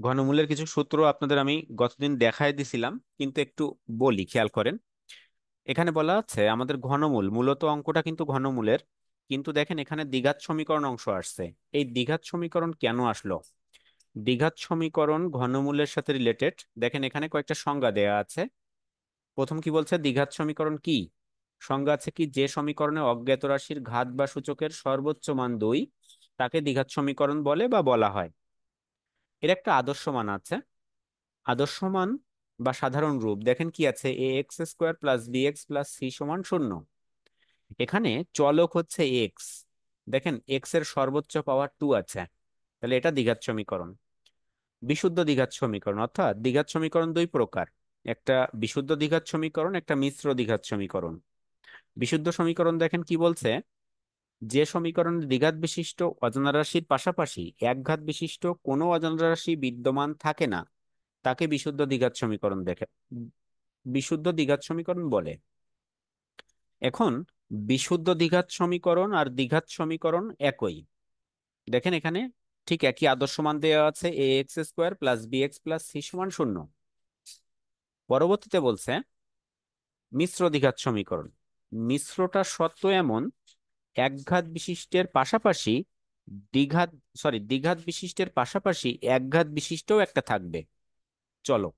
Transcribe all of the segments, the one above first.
ঘনমূলের কিছু সূত্র আপনাদের আমি গতদিন দেখাই দিছিলাম, কিন্তু একটু বলি, খেয়াল করেন। এখানে বলা আছে আমাদের ঘনমূল, মূলত অঙ্কটা কিন্তু ঘনমূলের, কিন্তু দেখেন এখানে দ্বিঘাত সমীকরণ অংশ আসছে। এই দ্বিঘাত সমীকরণ কেন আসলো? দ্বিঘাত সমীকরণ ঘনমূলের সাথে রিলেটেড। দেখেন এখানে কয়েকটা সংজ্ঞা দেয়া আছে। প্রথম কি বলছে? দ্বিঘাত সমীকরণ কি? সংজ্ঞা আছে কি, যে সমীকরণে অজ্ঞাত রাশির ঘাত বা সূচকের সর্বোচ্চ মান 2, তাকে দ্বিঘাত সমীকরণ বলে বা বলা হয়। এর একটা আদর্শ মান আছে। আদর্শ মান বা সাধারণ রূপ দেখেন কি আছে, a x square plus b x plus c সমান 0। এখানে চলক হচ্ছে এক্স। দেখেন এক্স এর সর্বোচ্চ পাওয়ার 2 আছে, তাহলে এটা দ্বিঘাত সমীকরণ। বিশুদ্ধ দ্বিঘাত সমীকরণ, অর্থাৎ দ্বিঘাত সমীকরণ দুই প্রকার। একটা বিশুদ্ধ দ্বিঘাত সমীকরণ, একটা মিশ্র দ্বিঘাত সমীকরণ। বিশুদ্ধ সমীকরণ দেখেন কি বলছে, যে সমীকরণে দ্বিঘাত বিশিষ্ট অজানা রাশির পাশাপাশি একঘাত বিশিষ্ট কোনো অজানা রাশি বিদ্যমান থাকে না, তাকে বিশুদ্ধ দ্বিঘাত সমীকরণ বিশুদ্ধ দ্বিঘাত সমীকরণ বলে। এখন বিশুদ্ধ দ্বিঘাত সমীকরণ আর দ্বিঘাত সমীকরণ একই। দেখেন এখানে ঠিক একই আদর্শ মান দেওয়া আছে, a x square plus b x plus c সমান 0। পরবর্তীতে বলছে মিশ্র দ্বিঘাত সমীকরণ। মিশ্রটা সত্য এমন, একঘাত বিশিষ্টের পাশাপাশি দ্বিঘাত দ্বিঘাত বিশিষ্টের পাশাপাশি একঘাত বিশিষ্টও একটা থাকবে। চলো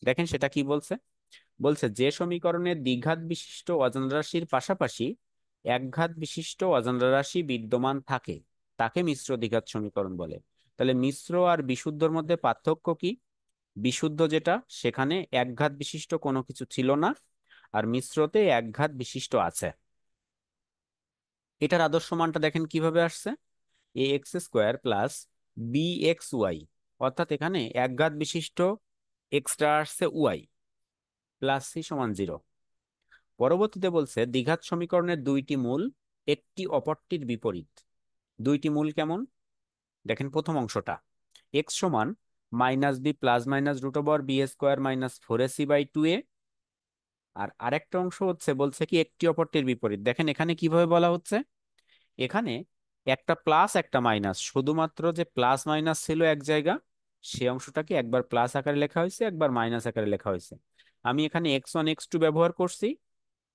দেখেন সেটা কি বলছে। বলছে যে সমীকরণে দ্বিঘাত বিশিষ্ট অজানা রাশির পাশাপাশি একঘাত বিশিষ্ট অজানা রাশি বিদ্যমান থাকে, তাকে মিশ্র দ্বিঘাত সমীকরণ বলে। তাহলে মিশ্র আর বিশুদ্ধর মধ্যে পার্থক্য কি? বিশুদ্ধ যেটা, সেখানে একঘাত বিশিষ্ট কোনো কিছু ছিল না, আর মিশ্রতে একঘাত বিশিষ্ট আছে। এটার আদর্শ মানটা দেখেন কিভাবে আসছে, a x square plus b x y, অর্থাৎ এখানে একঘাত বিশিষ্ট এক্সট্রা আসছে ওয়াই প্লাস সি সমান 0। পরবর্তীতে বলছে দ্বিঘাত সমীকরণের দুইটি মূল একটি অপরটির বিপরীত। দুইটি মূল কেমন? দেখেন প্রথম অংশটা, এক্স সমান minus B plus minus root over B square minus 4ac/2a। আর আরেকটা অংশ হচ্ছে বলছে কি একটি অপরটির বিপরীত। দেখেন এখানে কিভাবে বলা হচ্ছে, এখানে একটা প্লাস একটা মাইনাস, শুধুমাত্র যে প্লাস মাইনাস ছিল এক জায়গা, সে অংশটাকে একবার প্লাস আকারে লেখা হয়েছে, একবার মাইনাস আকারে লেখা হয়েছে। আমি এখানে x1 x2 ব্যবহার করছি,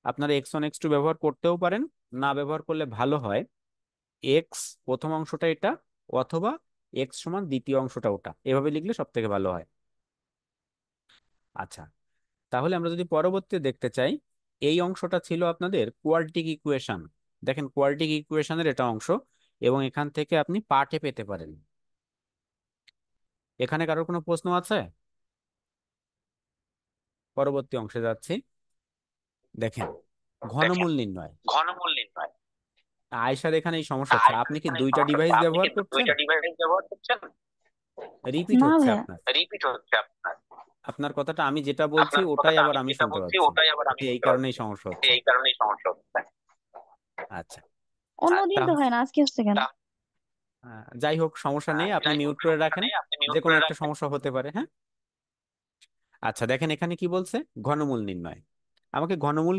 আপনারা x1 x2 ব্যবহার করতেও পারেন, না ব্যবহার করলে ভালো হয় এক্স প্রথম অংশটা এটা, অথবা এক্স সমান দ্বিতীয় অংশটা ওটা, এভাবে লিখলে সব থেকে ভালো হয়। আচ্ছা, তাহলে আমরা যদি পরবর্তী দেখতে চাই, এই অংশটা ছিল আপনাদের কোয়াড্রেটিক ইকুয়েশন। দেখেন কোয়াড্রেটিক ইকুয়েশনের এটা অংশ, এবং এখান থেকে আপনি পার্টে পেতে পারেন। এখানে কারোর কোনো প্রশ্ন আছে? পরবর্তী অংশে যাচ্ছি। দেখেন দেখেন ঘনমূল নির্ণয়। ঘনমূল নির্ণয়। আয়সার এখানে এই সমস্যা হচ্ছে, আয়সার আপনি কি এখানে দুইটা সমস্যা হচ্ছে, ডিভাইস আপনি ব্যবহার কি করছেন? দুইটা ডিভাইস ব্যবহার করছেন? রিপিট না হচ্ছে ভাইয়া। আপনার। রিপিট হচ্ছে আপনার। আপনার কথাটা আমি যেটা বলছি আপনার ওটাই কথাটা আবার আমি আমি যেটা শুনতে বলছি পাচ্ছি। ওটাই আবার আমি এই শুনতে কারণেই পাচ্ছি। সমস্যা হচ্ছে। এই কারণেই সমস্যা হচ্ছে। আচ্ছা, অন্যদিন তো তাহলে হয় না, আজকে হচ্ছে কেন? যাই হোক সমস্যা নেই, আপনি যাই হোক মিউট করে সমস্যা রাখেন। নেই, আপনি যে মিউট কোনো করে একটা রাখেন। সমস্যা হতে পারে, হ্যাঁ। আচ্ছা দেখেন এখানে কি বলছে, ঘনমূল নির্ণয়। আমাকে ঘনমূল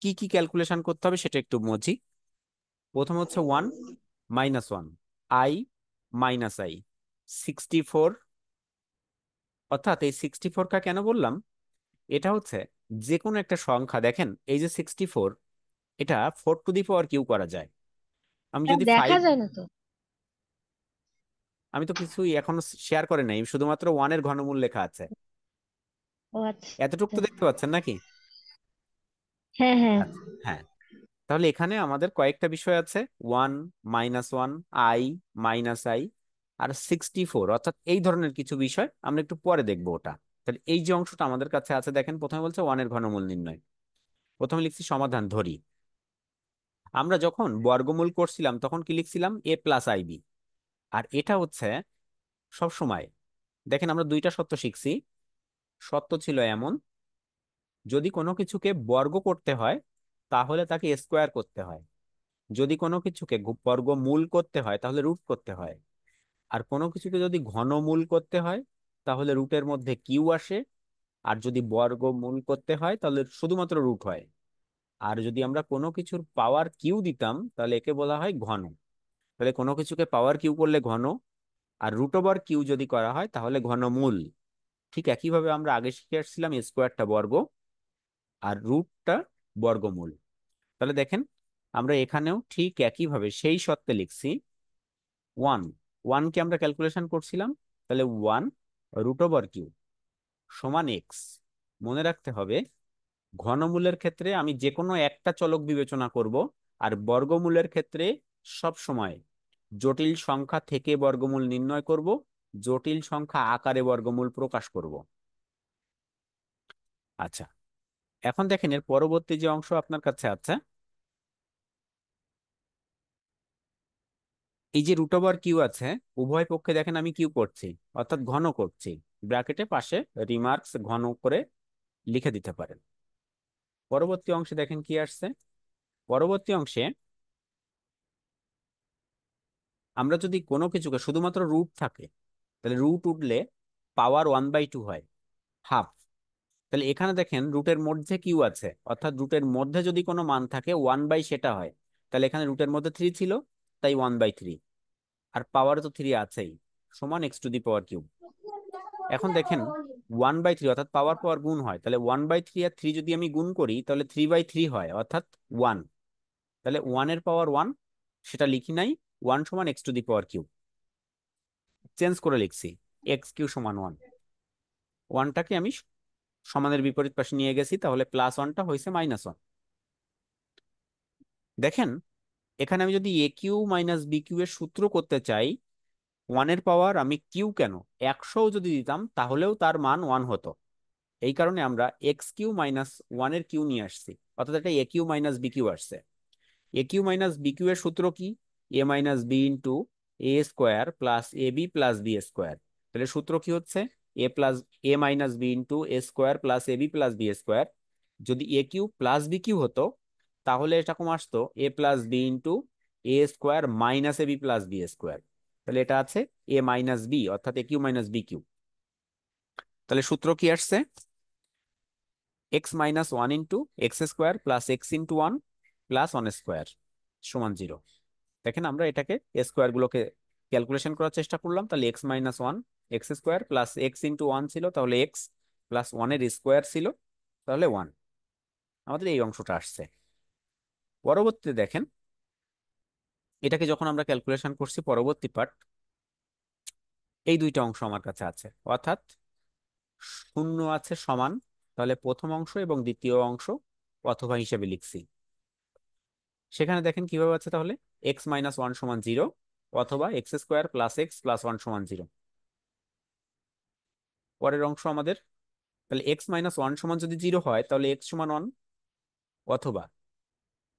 কি কি ক্যালকুলেশন করতে হবে সেটা একটু বুঝি। প্রথম হচ্ছে 1 - 1, i - i 64। অর্থাৎ এই 64টা কেন বললাম, এটা হচ্ছে যে কোনো একটা সংখ্যা, দেখেন এই যে 64, এটা 4 টু দি পাওয়ার কিউ করা যায়। আমি হ্যাঁ, যদি দেখা 5, যায় না তো। আমি তো কিছুই এখনো শেয়ার করে নাই, শুধুমাত্র ওয়ানের ঘনমূল লেখা আছে। ও আচ্ছা। এতটুকু তো দেখতে পাচ্ছেন নাকি? হ্যাঁ হ্যাঁ। আচ্ছা হ্যাঁ, তাহলে এখানে আমাদের কয়েকটা বিষয় আছে, 1 - 1, i - i, আর 64, অর্থাৎ এই ধরনের কিছু বিষয় আমরা একটু পরে দেখবো ওটা। তাহলে এই যে অংশটা আমাদের কাছে আছে, দেখেন প্রথমে বলছে ওয়ানের ঘনমূল নির্ণয়। প্রথমে লিখছি সমাধান ধরি। আমরা যখন বর্গমূল করছিলাম তখন কি লিখছিলাম, a + ib। আর এটা হচ্ছে সব সময়, দেখেন আমরা দুইটা সত্য শিখছি। সত্য ছিল এমন, যদি কোনো কিছুকে বর্গ করতে হয় তাহলে তাকে স্কোয়ার করতে হয়, যদি কোনো কিছুকে বর্গমূল করতে হয় তাহলে রুট করতে হয়, আর কোনো কিছুকে যদি ঘনমূল করতে হয় তাহলে রুটের মধ্যে কিউ আসে, আর যদি বর্গমূল করতে হয় তাহলে শুধুমাত্র রুট হয়। আর যদি আমরা কোনো কিছুর পাওয়ার কিউ দিতাম তাহলে একে বলা হয় ঘন। তাহলে কোনো কিছুকে পাওয়ার কিউ করলে ঘন, আর রুট ওভার কিউ যদি করা হয় তাহলে ঘনমূল। ঠিক একইভাবে আমরা আগে শিখে আসছিলাম স্কোয়ারটা বর্গ আর রুটটা বর্গমূল। তাহলে দেখেন আমরা এখানেও ঠিক একইভাবে সেই সত্ত্বে লিখছি ওয়ান। ওয়ানকে আমরা ক্যালকুলেশন করছিলাম, তাহলে ওয়ান রুট ওভার কিউ সমান এক্স। মনে রাখতে হবে ঘনমূলের ক্ষেত্রে আমি যে কোনো একটা চলক বিবেচনা করব, আর বর্গমূলের ক্ষেত্রে সব সময় জটিল সংখ্যা থেকে বর্গমূল নির্ণয় করব, জটিল সংখ্যা আকারে বর্গমূল প্রকাশ করব। আচ্ছা, এখন দেখেন এর পরবর্তী যে অংশ আপনার কাছে আছে, এই যে রুট ওভার কিউ আছে, উভয় পক্ষে দেখেন আমি কিউ করছি, অর্থাৎ ঘন করছি। ব্র্যাকেটে পাশে রিমার্কস ঘন করে লিখে দিতে পারেন। পরবর্তী অংশে দেখেন কি আসছে। পরবর্তী অংশে আমরা যদি কোনো কিছুকে শুধুমাত্র রুট থাকে, তাহলে রুট উঠলে পাওয়ার 1/2 হয়, হাফ। তাহলে এখানে দেখেন রুটের মধ্যে কিউ আছে, অর্থাৎ রুটের মধ্যে যদি কোনো মান থাকে 1/, সেটা হয়। তাহলে এখানে রুটের মধ্যে 3 ছিল, তাই 1/3। আর পাওয়ার তো 3 আছেই, সমান x⁴। এখন দেখেন 1/3 অর্থাৎ পাওয়ার পাওয়ার গুণ হয়, তাহলে 1/3 আর 3 যদি আমি গুণ করি তাহলে 3/3 হয়, অর্থাৎ 1। তাহলে 1 এর পাওয়ার 1, সেটা লিখি নাই, 1 সমান x⁴। চেঞ্জ করে লিখছি x³ সমান 1। ওয়ানটাকে আমি সমানের বিপরীত পাশে নিয়ে গেছি, তাহলে +1টা হয়েছে -1। দেখেন এখানে আমি যদি a³ - b³ এর সূত্র করতে চাই, 1 এর পাওয়ার আমি কিউ কেন 100 যদি দিতাম তাহলেও তার মান 1 হতো। এই কারণে আমরা x³ - 1 এর কিউ নিয়ে আসছি, অর্থাৎ এটা a³ - b³ আসছে। a³ - b³ এর সূত্র কি? a - b into a square plus ab plus b square. তাহলে সূত্র কি হচ্ছে? a - b into a square plus ab plus b square. যদি a³ প্লাস b³ হতো তাহলে এটা কম আসতো a plus b into a square minus ab plus b square. তাহলে এটা আছে a - b, অর্থাৎ a³ - b³। তাহলে সূত্র কি আসছে? x - 1 into x square plus x into 1 plus 1 square সমান 0। দেখেন আমরা এটাকে স্কোয়ার গুলোকে ক্যালকুলেশন করার চেষ্টা করলাম, তাহলে x - 1 x square plus x into 1 ছিল, তাহলে এক্স প্লাস 1 এর স্কোয়ার ছিল, তাহলে 1। আমাদের এই অংশটা আসছে। পরবর্তীতে দেখেন এটাকে যখন আমরা ক্যালকুলেশন করছি, পরবর্তী পার্ট, এই দুইটা অংশ আমার কাছে আছে, অর্থাৎ শূন্য আছে সমান, তাহলে প্রথম অংশ এবং দ্বিতীয় অংশ অথবা হিসেবে লিখছি। সেখানে দেখেন কিভাবে আছে, তাহলে x - 1 সমান 0 অথবা x square plus x plus 1 সমান 0। পরের অংশ আমাদের, তাহলে x - 1 সমান যদি 0 হয় তাহলে x সমান 1, অথবা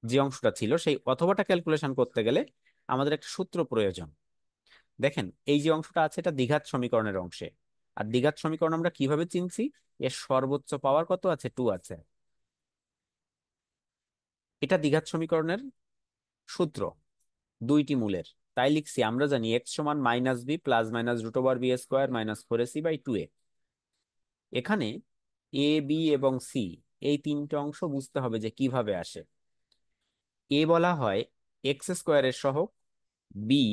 যে অংশটা ছিল সেই অথবাটা ক্যালকুলেশন করতে গেলে আমাদের একটা সূত্র প্রয়োজন। দেখেন এই যে অংশটা আছে এটা দ্বিঘাত সমীকরণের অংশে, আর দ্বিঘাত সমীকরণ আমরা কিভাবে চিনছি? এর সর্বোচ্চ পাওয়ার কত আছে? 2 আছে। এটা দ্বিঘাত সমীকরণের সূত্র, দুইটি মূলের। তাই লিখছি আমরা জানি x সমান -b plus minus root over b square minus 4ac/2a। এখানে এ, বি এবং সি এই তিনটে অংশ বুঝতে হবে যে কিভাবে আসে। এ বলা হয় এক্স স্কোয়ারের সহগ, বি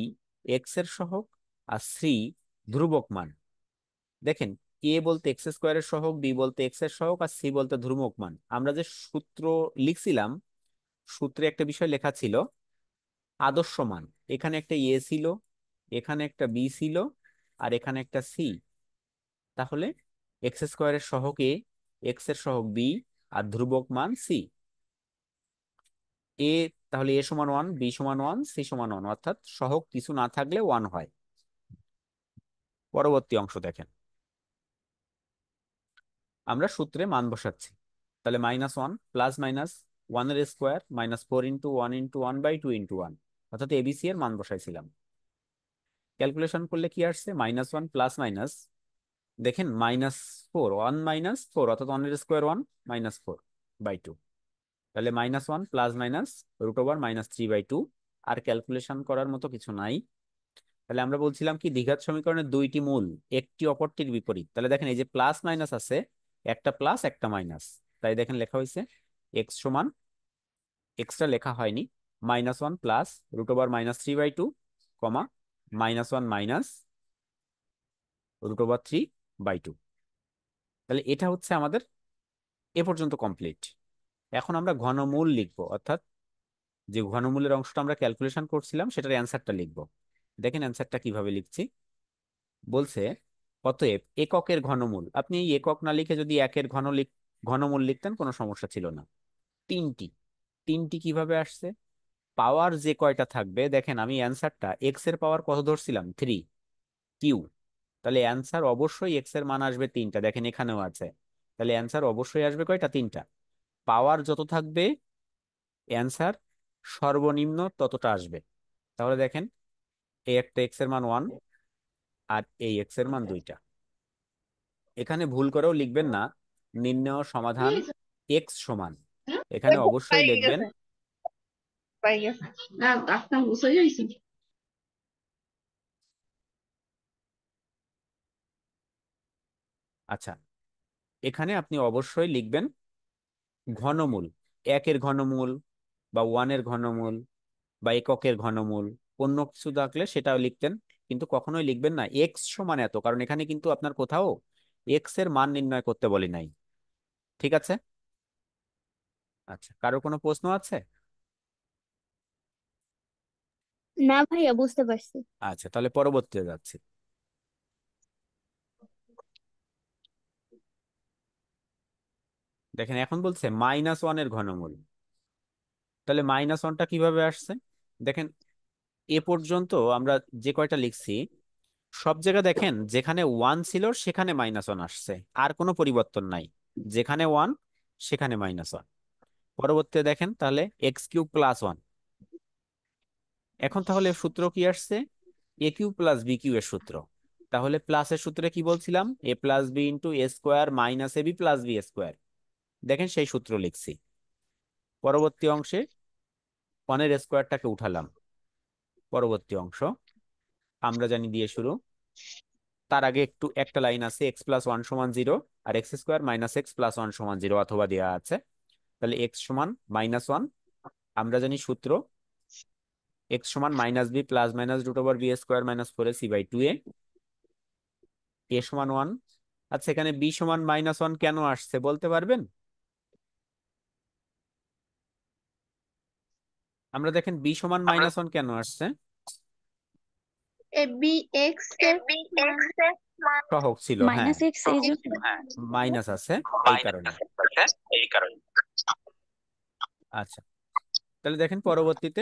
এক্স এর সহগ, আর সি ধ্রুবক মান। দেখেন এ বলতে এক্স স্কোয়ারের সহগ, বি বলতে এক্স এর সহগ, আর সি বলতে ধ্রুবক মান। আমরা যে সূত্র লিখছিলাম, সূত্রে একটা বিষয় লেখা ছিল আদর্শ মান। এখানে একটা এ ছিল, এখানে একটা বি ছিল, আর এখানে একটা সি। তাহলে এক্স স্কোয়ারের সহগ এ, এক্স এর সহগ বি, আর ধ্রুবক মান সি। এ, তাহলে এ সমান 1, বি সমান 1, সি সমান 1, অর্থাৎ সহগ কিছু না থাকলে 1 হয়। পরবর্তী অংশ দেখেন আমরা সূত্রে মান বসাচ্ছি, তাহলে -1 প্লাস মাইনাস 1 এর square minus 4 into 1 into 1/2 into 1, অর্থাৎ এবিসি এর মান বসাইছিলাম। ক্যালকুলেশন করলে কি আসছে? -1 প্লাস মাইনাস, দেখেন -4, 1 - 4 অর্থাৎ 1 এর স্কোয়ার 1 -4/2। তাহলে -1 প্লাস মাইনাস রুট ওভার -3/2। আর ক্যালকুলেশন করার মতো কিছু নাই। তাহলে আমরা বলছিলাম কি দ্বিঘাত সমীকরণের দুইটি মূল একটি অপরটির বিপরীত। তাহলে দেখেন এই যে প্লাস মাইনাস আছে, একটা প্লাস একটা মাইনাস, তাই দেখেন লেখা হয়েছে এক্স সমান, এক্সটা লেখা হয়নি, -1 প্লাস রুট ওভার -3/2 কমা -1 মাইনাস √3/2। তাহলে এটা হচ্ছে আমাদের এ পর্যন্ত কমপ্লিট। এখন আমরা ঘনমূল লিখবো, অর্থাৎ যে ঘনমূলের অংশটা আমরা ক্যালকুলেশন করছিলাম সেটার অ্যান্সারটা লিখবো। দেখেন অ্যান্সারটা কিভাবে লিখছি। বলছে অতএব এককের ঘনমূল, আপনি এই একক না লিখে যদি একের ঘনমূল লিখতেন কোনো সমস্যা ছিল না। তিনটি তিনটি কিভাবে আসছে? পাওয়ার যে কয়টা থাকবে, দেখেন আমি অ্যান্সারটা এক্স এর পাওয়ার কত ধরছিলাম, 3 কিউ। তাহলে অ্যান্সার অবশ্যই এক্স এর মান আসবে 3টা, দেখেন এখানেও আছে। তাহলে অ্যান্সার অবশ্যই আসবে কয়টা, 3টা। পাওয়ার যত থাকবে অ্যান্সার সর্বনিম্ন ততটা আসবে। তাহলে দেখেন এই একটা এক্স এর মান 1 আর এই এক্স এর মান 2টা। এখানে ভুল করেও লিখবেন না নির্ণেয় সমাধান এক্স সমান, এখানে অবশ্যই লিখবেন। আচ্ছা, এখানে আপনি অবশ্যই লিখবেন ঘনমূল, একের ঘনমূল বা ওয়ানের ঘনমূল বা এককের ঘনমূল, অন্য কিছু থাকলে সেটাও লিখতেন। কিন্তু কখনোই লিখবেন না এক্স সমান এত, কারণ এখানে কিন্তু আপনার কোথাও এক্স এর মান নির্ণয় করতে বলি নাই। ঠিক আছে? আচ্ছা, কারো কোনো প্রশ্ন আছে? না ভাইয়া, বুঝতে পারছি। আচ্ছা, তাহলে পরবর্তীতে যাচ্ছি। দেখেন এখন বলছে -1 এর ঘনমূল। তাহলে -1টা কিভাবে আসছে? দেখেন এ পর্যন্ত আমরা যে কয়টা লিখছি সব জায়গা দেখেন যেখানে 1 ছিল সেখানে -1 আসছে, আর কোনো পরিবর্তন নাই। যেখানে 1 সেখানে -1। পরবর্তীতে দেখেন তাহলে x³ + 1। এখন তাহলে সূত্র কি আসছে? a³ + b³ এর সূত্র। তাহলে প্লাসের সূত্রে কি বলছিলাম, a + b * a²-ab + b²। দেখেন সেই সূত্র লিখছি। পরবর্তী অংশে 1-এর স্কোয়ারটাকে উঠালাম। পরবর্তী অংশ আমরা জানি দিয়ে শুরু। তার আগে একটু একটা লাইন আছে, x+1 = 0 আর x² - x+1 = 0 অথবা দেওয়া আছে। তাহলে x সমান -1, আমরা জানি সূত্র x সমান -b + √b² - 4ac/2a। a সমান 1। আচ্ছা, এখানে b সমান -1 কেন আসছে বলতে পারবেন? আমরা দেখেন b সমান -1 কেন আসছে? এ বি এক্স এর মান সহগ ছিল, হ্যাঁ, -x এই জন্য। মাইনাস আছে এই মাইনাস কারণে। আছে এই কারণে। আচ্ছা, তাহলে দেখেন পরবর্তীতে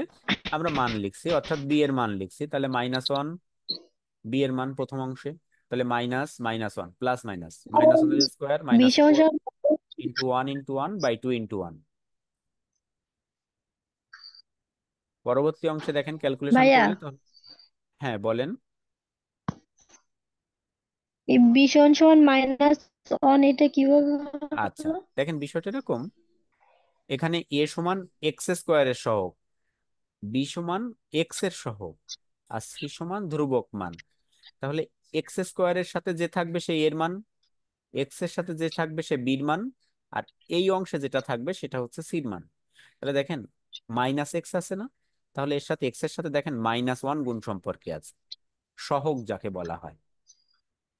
আমরা মান লিখছি, অর্থাৎ বি এর মান লিখছি। তাহলে -1 বি এর মান প্রথম অংশে। তাহলে minus -1 plus minus -1 square B -4 সমান * 1 * 1/2 * 1। পরবর্তী অংশে দেখেন ক্যালকুলেশন ভাইয়া, করলে তো, হ্যাঁ বলেন। এই বি সমান -1 এটা কিভাবে আচ্ছা, হলো? দেখেন বিষয়টা এরকম, এখানে এ সমান x² এর সহগ, বি সমান এক্স এর সহগ, আর সি সমান ধ্রুবক মান। তাহলে x² এর সাথে যে থাকবে সে এর মান, এক্স এর সাথে যে থাকবে সে বির মান, আর এই অংশে যেটা থাকবে সেটা হচ্ছে সির মান। তাহলে দেখেন -x আছে না, তাহলে এর সাথে এক্স এর সাথে দেখেন -1 গুণ সম্পর্কে আছে, সহগ যাকে বলা হয়।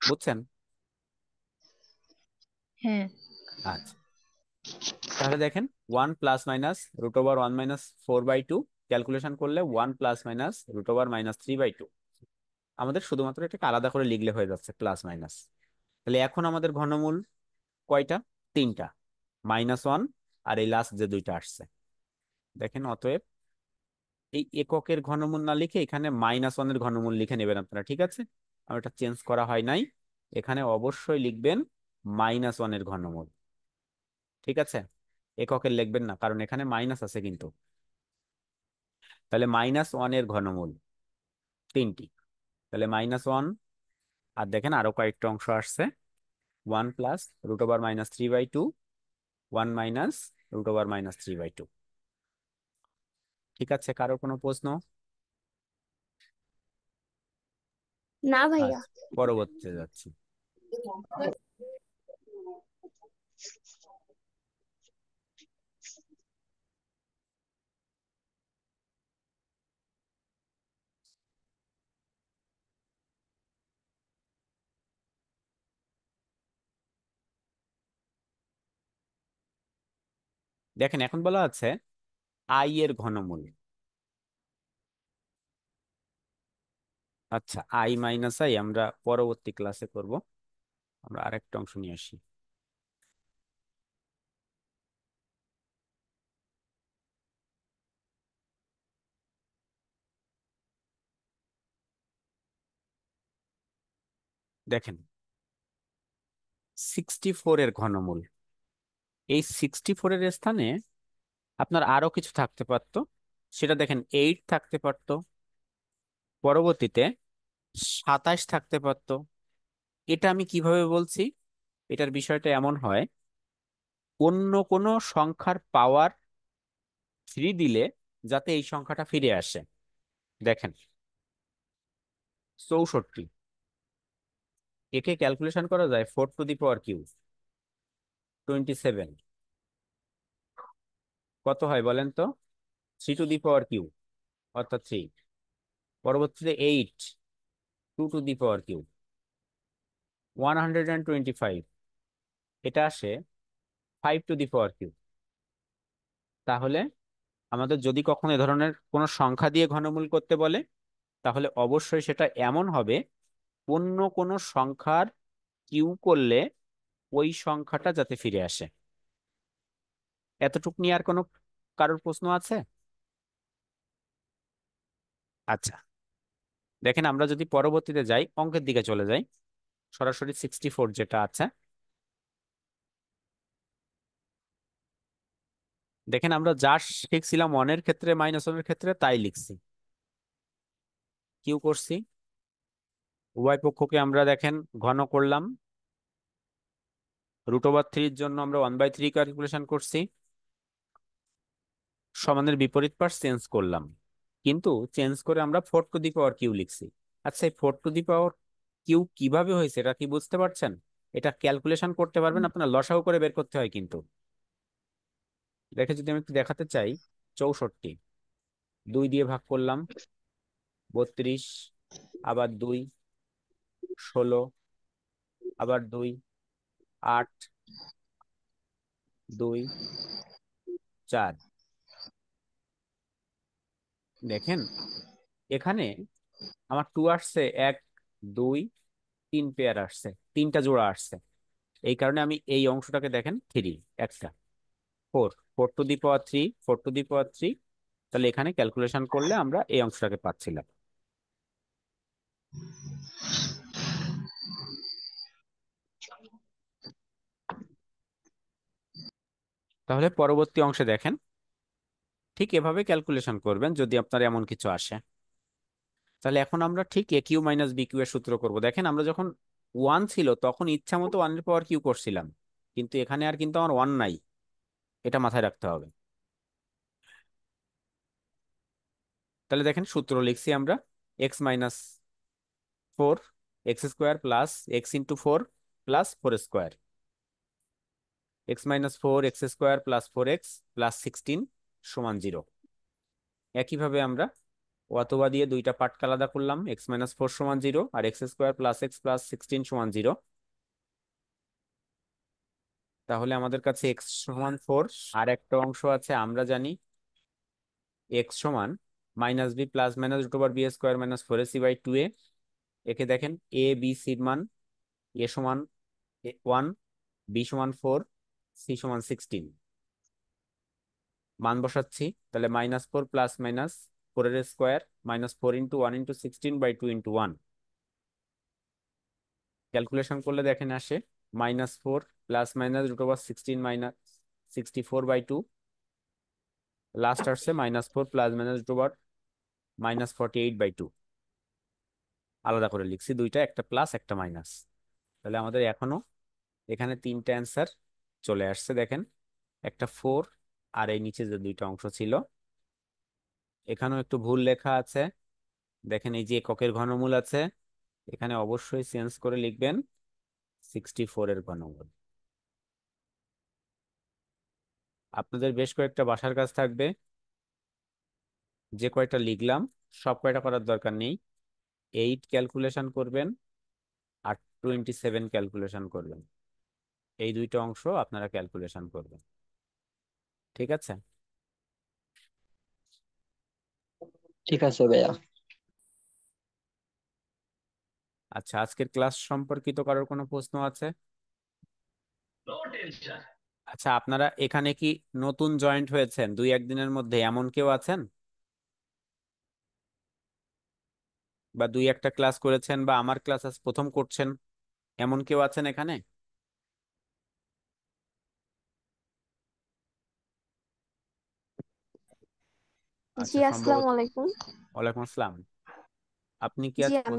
বুঝছেন? হ্যাঁ। আচ্ছা, তাহলে দেখেন 1 ± √1 - 4/2 ক্যালকুলেশন করলে 1 ± √−3/2। আমাদের শুধুমাত্র এটাকে আলাদা করে লিখলে হয়ে যাচ্ছে প্লাস মাইনাস। তাহলে এখন আমাদের ঘনমূল কয়টা? 3টা, -1 আর এই লাস্ট যে 2টা আসছে। দেখেন অতএব এই এককের ঘনমূল না লিখে এখানে -1 এর ঘনমূল লিখে নেবেন আপনারা, ঠিক আছে? আর এটা চেঞ্জ করা হয় নাই, এখানে অবশ্যই লিখবেন -1 এর ঘনমূল। ঠিক আছে? এককের লিখবেন না, কারণ এখানে মাইনাস আছে কিন্তু। তাহলে -1 এর ঘনমূল 3টি। তাহলে -1, আর দেখেন আরো কয়েকটা অংশ আসছে, 1 + √−3/2, 1 - √−3/2। ঠিক আছে, কারো কোনো প্রশ্ন? না ভাইয়া। আচ্ছা, পরবর্তীতে যাচ্ছি। দেখেন এখন বলা আছে আই এর ঘনমূল। আচ্ছা, আই মাইনাস আই আমরা পরবর্তী ক্লাসে করব। আমরা আরেকটা অংশ নিয়ে আসি। দেখেন 64 এর ঘনমূল, এই 64 এর স্থানে আপনার আরো কিছু থাকতে পারতো। সেটা দেখেন 8 থাকতে পারতো, পরবর্তীতে 27 থাকতে পারতো। এটা আমি কিভাবে বলছি? এটার বিষয়টা এমন হয়, অন্য কোনো সংখ্যার পাওয়ার 3 দিলে যাতে এই সংখ্যাটা ফিরে আসে। দেখেন 64, একে ক্যালকুলেশন করা যায় 4 টু দি পাওয়ার কিউ 27। কত হয় বলেন তো? 3 টু দি পাওয়ার কিউ, অর্থাৎ 3। পরবর্তীতে 8, 2 টু দি পাওয়ার কিউ 125। এটা আসে 5 টু দি পাওয়ার কিউ। তাহলে আমাদের যদি কখনো এ ধরনের কোনো সংখ্যা দিয়ে ঘনমূল করতে বলে, তাহলে অবশ্যই সেটা এমন হবে, অন্য কোনো সংখ্যার কিউ করলে ওই সংখ্যাটা যাতে ফিরে আসে। এতটুক নিয়ে আর কোনো কারোর প্রশ্ন আছে? আচ্ছা, দেখেন আমরা যদি পরবর্তীতে যাই, অঙ্কের দিকে চলে যাই, সরাসরি 64 যেটা আছে, দেখেন আমরা যা শিখছিলাম ওয়ানের ক্ষেত্রে মাইনাস ওয়ানের ক্ষেত্রে তাই লিখছি। কিউ করছি, উভয় পক্ষকে আমরা দেখেন ঘন করলাম। √3 জন্য আমরা 1/3 ক্যালকুলেশন করছি, সমানের বিপরীত পাশ চেঞ্জ করলাম, কিন্তু চেঞ্জ করে আমরা 4 টু দি পাওয়ার কিউ লিখছি। আচ্ছা, এই 4 টু দি পাওয়ার কিউ কিভাবে হয়েছে এটা কি বুঝতে পারছেন? এটা ক্যালকুলেশন করতে পারবেন আপনার, লসাগু করে বের করতে হয় কিন্তু। দেখে যদি আমি একটু দেখাতে চাই, 64 2 দিয়ে ভাগ করলাম, 32, আবার 2, 16, আবার 2, 8, 2, 4। দেখেন এখানে আমার 2 আসছে, 1, 2, 3 পেয়ার আসছে, 3টা জোড়া আসছে। এই কারণে আমি এই অংশটাকে দেখেন 3, একটা 4, 4 to the power 3, 4 to the পাওয়ার 3। তাহলে এখানে ক্যালকুলেশন করলে আমরা এই অংশটাকে পাচ্ছিলাম। তাহলে পরবর্তী অংশে দেখেন ঠিক এভাবে ক্যালকুলেশন করবেন যদি আপনার এমন কিছু আসে। তাহলে এখন আমরা ঠিক এ কিউ মাইনাস বি কিউ এর সূত্র করব। দেখেন আমরা যখন 1 ছিল তখন ইচ্ছা মতো 1 এর পাওয়ার কিউ করছিলাম, কিন্তু এখানে আর কিন্তু আমার 1 নাই, এটা মাথায় রাখতে হবে। তাহলে দেখেন সূত্র লিখছি আমরা, x - 4 x² plus x × 4 plus 4²। x - 4 x² plus 4x plus 16 সমান 0। একইভাবে আমরা অথবা দিয়ে দুইটা পার্টকে আলাদা করলাম, x - 4 সমান 0 আর x² প্লাস x প্লাস 16 সমান 0। তাহলে আমাদের কাছে x সমান 4, আর একটা অংশ আছে আমরা জানি x সমান -b plus minus √b² minus 4ac/2a। একে দেখেন a b c এর মান, a সমান 1, b সমান 4, c সমান 16। মান বসাচ্ছি, তাহলে -4 প্লাস মাইনাস 4 এর স্কোয়ার মাইনাস 4 × 1 × 16/2 × 1। ক্যালকুলেশন করলে দেখেন আসে -4 প্লাস মাইনাস √16 মাইনাস 64/2, লাস্ট আসছে -4 প্লাস মাইনাস মাইনাস 48/2। আলাদা করে লিখছি দুইটা, একটা প্লাস একটা মাইনাস। তাহলে আমাদের এখনো এখানে 3টা অ্যান্সার চলে আসছে। দেখেন একটা 4, আর এই নিচে যে দুইটা অংশ ছিল এখানেও একটু ভুল লেখা আছে। দেখেন এই যে এককের ঘনমূল আছে, এখানে অবশ্যই চেঞ্জ করে লিখবেন 64 এর ঘনমূল। আপনাদের বেশ কয়েকটা বাসার কাজ থাকবে, যে কয়টা লিখলাম সব কয়টা করার দরকার নেই। 8 ক্যালকুলেশন করবেন আর 27 ক্যালকুলেশন করবেন, এই দুইটা অংশ আপনারা ক্যালকুলেশন করবেন। ঠিক আছে? ঠিক আছে ভাইয়া। আচ্ছা, আজকের ক্লাস সম্পর্কিত কারোর কোনো প্রশ্ন আছে? আচ্ছা, আপনারা এখানে কি নতুন জয়েন্ট হয়েছেন 2-1 দিনের মধ্যে, এমন কেউ আছেন? বা 2-1টা ক্লাস করেছেন, বা আমার ক্লাস আজ প্রথম করছেন, এমন কেউ আছেন এখানে? জি, আচ্ছা, আসসালামু সম্ভবত। আলাইকুম। ওয়ালাইকুম আসসালাম। আপনি কি জি, আজ আমি